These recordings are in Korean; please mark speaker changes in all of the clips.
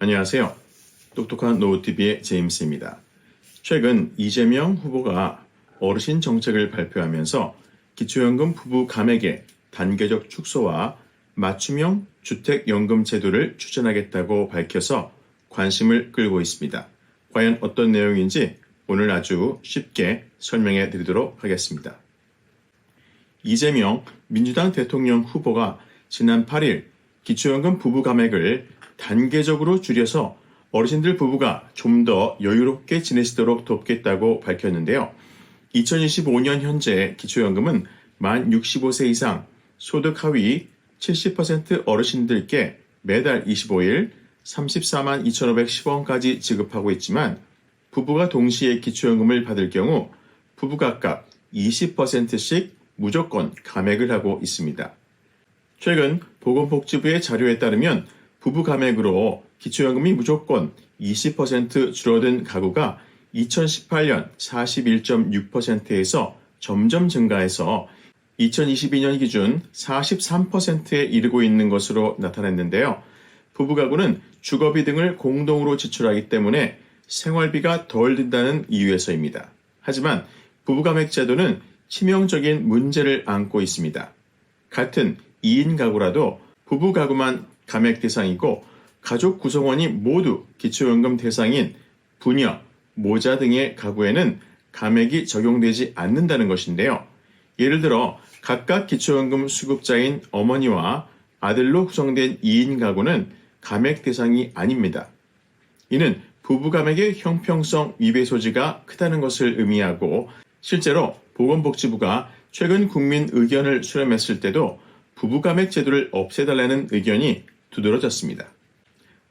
Speaker 1: 안녕하세요. 똑똑한 노후TV의 제임스입니다. 최근 이재명 후보가 어르신 정책을 발표하면서 기초연금 부부 감액의 단계적 축소와 맞춤형 주택연금 제도를 추진하겠다고 밝혀서 관심을 끌고 있습니다. 과연 어떤 내용인지 오늘 아주 쉽게 설명해 드리도록 하겠습니다. 이재명 민주당 대통령 후보가 지난 8일 기초연금 부부 감액을 단계적으로 줄여서 어르신들 부부가 좀 더 여유롭게 지내시도록 돕겠다고 밝혔는데요. 2025년 현재 기초연금은 만 65세 이상 소득 하위 70% 어르신들께 매달 25일 34만 2,510원까지 지급하고 있지만 부부가 동시에 기초연금을 받을 경우 부부 각각 20%씩 무조건 감액을 하고 있습니다. 최근 보건복지부의 자료에 따르면 부부 감액으로 기초연금이 무조건 20% 줄어든 가구가 2018년 41.6%에서 점점 증가해서 2022년 기준 43%에 이르고 있는 것으로 나타났는데요. 부부 가구는 주거비 등을 공동으로 지출하기 때문에 생활비가 덜 든다는 이유에서입니다. 하지만 부부 감액 제도는 치명적인 문제를 안고 있습니다. 같은 2인 가구라도 부부 가구만 감액 대상이고 가족 구성원이 모두 기초연금 대상인 부녀, 모자 등의 가구에는 감액이 적용되지 않는다는 것인데요. 예를 들어 각각 기초연금 수급자인 어머니와 아들로 구성된 2인 가구는 감액 대상이 아닙니다. 이는 부부 감액의 형평성 위배 소지가 크다는 것을 의미하고 실제로 보건복지부가 최근 국민 의견을 수렴했을 때도 부부 감액 제도를 없애달라는 의견이 두드러졌습니다.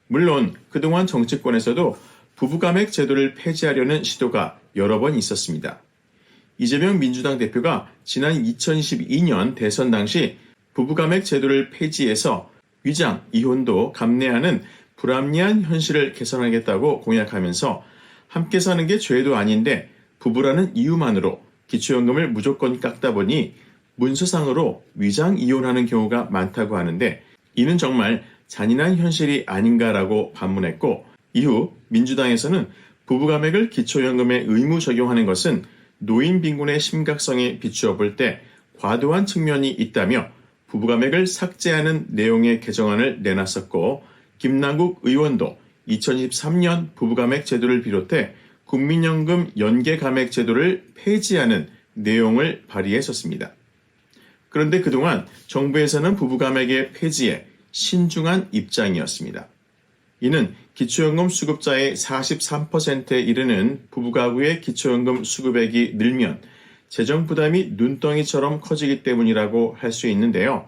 Speaker 1: 물론 그동안 정치권에서도 부부 감액 제도를 폐지하려는 시도가 여러 번 있었습니다. 이재명 민주당 대표가 지난 2012년 대선 당시 부부 감액 제도를 폐지해서 위장, 이혼도 감내하는 불합리한 현실을 개선하겠다고 공약하면서 함께 사는 게 죄도 아닌데 부부라는 이유만으로 기초연금을 무조건 깎다 보니 문서상으로 위장 이혼하는 경우가 많다고 하는데 이는 정말 잔인한 현실이 아닌가라고 반문했고 이후 민주당에서는 부부감액을 기초연금에 의무 적용하는 것은 노인 빈곤의 심각성에 비추어 볼 때 과도한 측면이 있다며 부부감액을 삭제하는 내용의 개정안을 내놨었고 김남국 의원도 2023년 부부감액 제도를 비롯해 국민연금 연계감액 제도를 폐지하는 내용을 발의했었습니다. 그런데 그동안 정부에서는 부부감액의 폐지에 신중한 입장이었습니다. 이는 기초연금 수급자의 43%에 이르는 부부가구의 기초연금 수급액이 늘면 재정 부담이 눈덩이처럼 커지기 때문이라고 할 수 있는데요.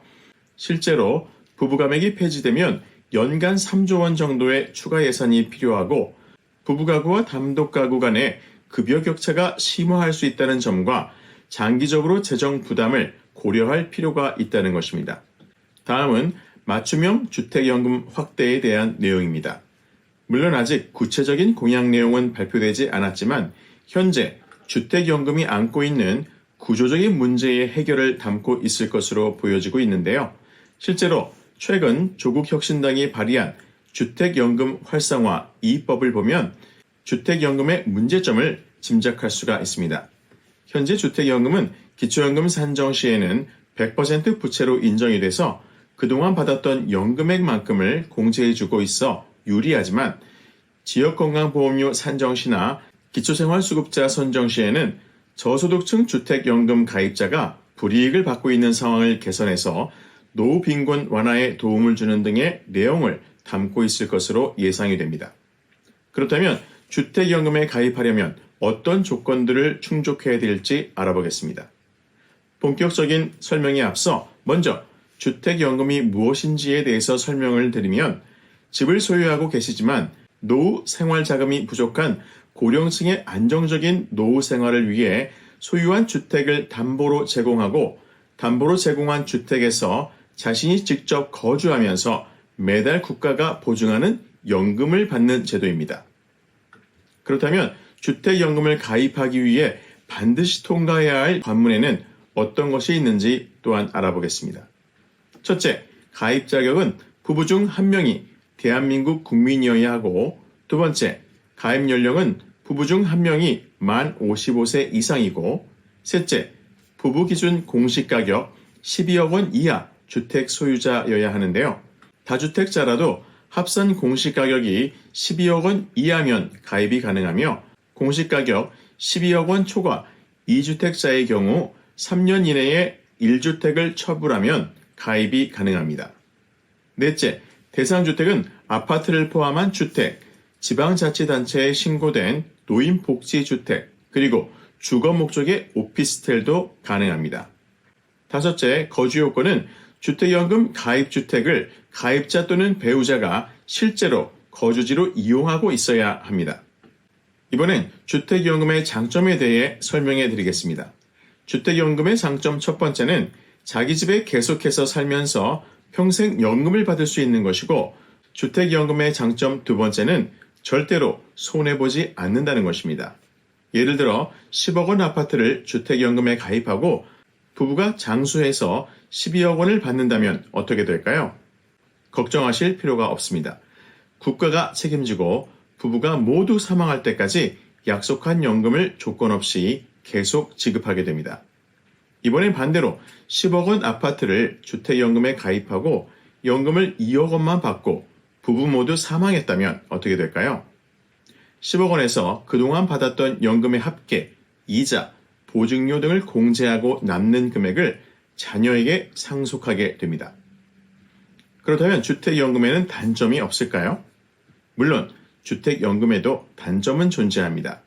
Speaker 1: 실제로 부부감액이 폐지되면 연간 3조 원 정도의 추가 예산이 필요하고 부부가구와 단독가구 간의 급여 격차가 심화할 수 있다는 점과 장기적으로 재정 부담을 고려할 필요가 있다는 것입니다. 다음은 맞춤형 주택연금 확대에 대한 내용입니다. 물론 아직 구체적인 공약 내용은 발표되지 않았지만 현재 주택연금이 안고 있는 구조적인 문제의 해결을 담고 있을 것으로 보여지고 있는데요. 실제로 최근 조국혁신당이 발의한 주택연금 활성화 2법을 보면 주택연금의 문제점을 짐작할 수가 있습니다. 현재 주택연금은 기초연금 산정 시에는 100% 부채로 인정이 돼서 그동안 받았던 연금액만큼을 공제해주고 있어 유리하지만 지역건강보험료 산정 시나 기초생활수급자 선정 시에는 저소득층 주택연금 가입자가 불이익을 받고 있는 상황을 개선해서 노후 빈곤 완화에 도움을 주는 등의 내용을 담고 있을 것으로 예상이 됩니다. 그렇다면 주택연금에 가입하려면 어떤 조건들을 충족해야 될지 알아보겠습니다. 본격적인 설명에 앞서 먼저 주택연금이 무엇인지에 대해서 설명을 드리면 집을 소유하고 계시지만 노후 생활자금이 부족한 고령층의 안정적인 노후 생활을 위해 소유한 주택을 담보로 제공하고 담보로 제공한 주택에서 자신이 직접 거주하면서 매달 국가가 보증하는 연금을 받는 제도입니다. 그렇다면 주택연금을 가입하기 위해 반드시 통과해야 할 관문에는 어떤 것이 있는지 또한 알아보겠습니다. 첫째, 가입 자격은 부부 중 한 명이 대한민국 국민이어야 하고, 두 번째, 가입 연령은 부부 중 한 명이 만 55세 이상이고, 셋째, 부부 기준 공시가격 12억 원 이하 주택 소유자여야 하는데요. 다주택자라도 합산 공시가격이 12억 원 이하면 가입이 가능하며, 공시가격 12억 원 초과 2주택자의 경우 3년 이내에 1주택을 처분하면 가입이 가능합니다. 넷째, 대상주택은 아파트를 포함한 주택, 지방자치단체에 신고된 노인복지주택, 그리고 주거 목적의 오피스텔도 가능합니다. 다섯째, 거주요건은 주택연금 가입주택을 가입자 또는 배우자가 실제로 거주지로 이용하고 있어야 합니다. 이번엔 주택연금의 장점에 대해 설명해 드리겠습니다. 주택연금의 장점 첫 번째는 자기 집에 계속해서 살면서 평생 연금을 받을 수 있는 것이고, 주택연금의 장점 두 번째는 절대로 손해보지 않는다는 것입니다. 예를 들어 10억 원 아파트를 주택연금에 가입하고 부부가 장수해서 12억 원을 받는다면 어떻게 될까요? 걱정하실 필요가 없습니다. 국가가 책임지고 부부가 모두 사망할 때까지 약속한 연금을 조건 없이 계속 지급하게 됩니다. 이번엔 반대로 10억 원 아파트를 주택연금에 가입하고 연금을 2억 원만 받고 부부 모두 사망했다면 어떻게 될까요? 10억 원에서 그동안 받았던 연금의 합계, 이자, 보증료 등을 공제하고 남는 금액을 자녀에게 상속하게 됩니다. 그렇다면 주택연금에는 단점이 없을까요? 물론 주택연금에도 단점은 존재합니다.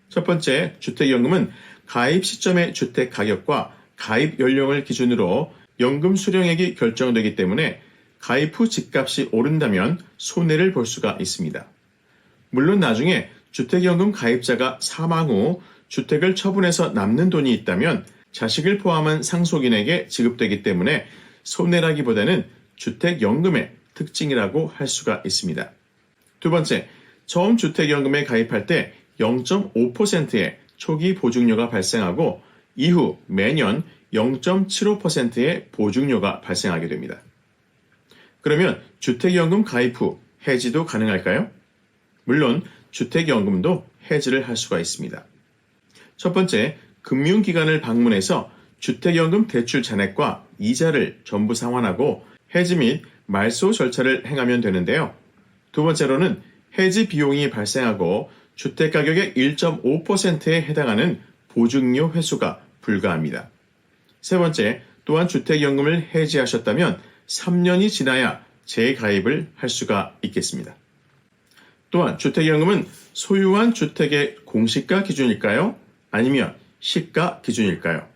Speaker 1: 첫 번째, 주택연금은 가입 시점의 주택 가격과 가입 연령을 기준으로 연금 수령액이 결정되기 때문에 가입 후 집값이 오른다면 손해를 볼 수가 있습니다. 물론 나중에 주택연금 가입자가 사망 후 주택을 처분해서 남는 돈이 있다면 자식을 포함한 상속인에게 지급되기 때문에 손해라기보다는 주택연금의 특징이라고 할 수가 있습니다. 두 번째, 처음 주택연금에 가입할 때 0.5%의 초기 보증료가 발생하고 이후 매년 0.75%의 보증료가 발생하게 됩니다. 그러면 주택연금 가입 후 해지도 가능할까요? 물론 주택연금도 해지를 할 수가 있습니다. 첫 번째, 금융기관을 방문해서 주택연금 대출 잔액과 이자를 전부 상환하고 해지 및 말소 절차를 행하면 되는데요. 두 번째로는 해지 비용이 발생하고 주택가격의 1.5%에 해당하는 보증료 회수가 불가합니다. 세 번째, 또한 주택연금을 해지하셨다면 3년이 지나야 재가입을 할 수가 있겠습니다. 또한 주택연금은 소유한 주택의 공시가 기준일까요? 아니면 시가 기준일까요?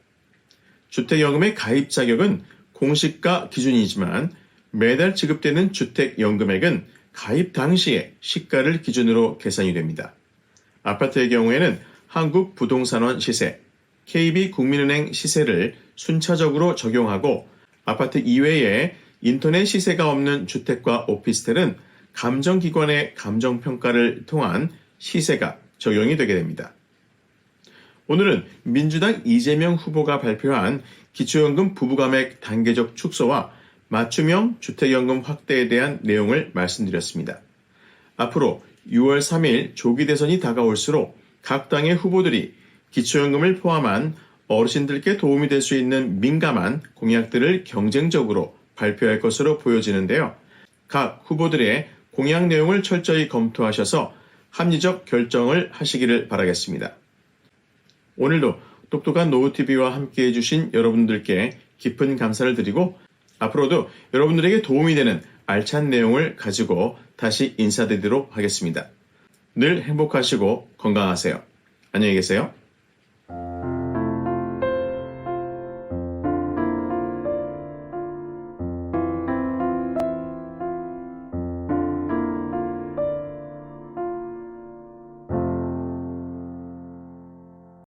Speaker 1: 주택연금의 가입 자격은 공시가 기준이지만 매달 지급되는 주택연금액은 가입 당시의 시가를 기준으로 계산이 됩니다. 아파트의 경우에는 한국부동산원 시세, KB국민은행 시세를 순차적으로 적용하고 아파트 이외에 인터넷 시세가 없는 주택과 오피스텔은 감정기관의 감정평가를 통한 시세가 적용이 되게 됩니다. 오늘은 민주당 이재명 후보가 발표한 기초연금 부부감액 단계적 축소와 맞춤형 주택연금 확대에 대한 내용을 말씀드렸습니다. 앞으로 6월 3일 조기 대선이 다가올수록 각 당의 후보들이 기초연금을 포함한 어르신들께 도움이 될 수 있는 민감한 공약들을 경쟁적으로 발표할 것으로 보여지는데요. 각 후보들의 공약 내용을 철저히 검토하셔서 합리적 결정을 하시기를 바라겠습니다. 오늘도 똑똑한 노후TV와 함께 해주신 여러분들께 깊은 감사를 드리고 앞으로도 여러분들에게 도움이 되는 알찬 내용을 가지고 다시 인사드리도록 하겠습니다. 늘 행복하시고 건강하세요. 안녕히 계세요.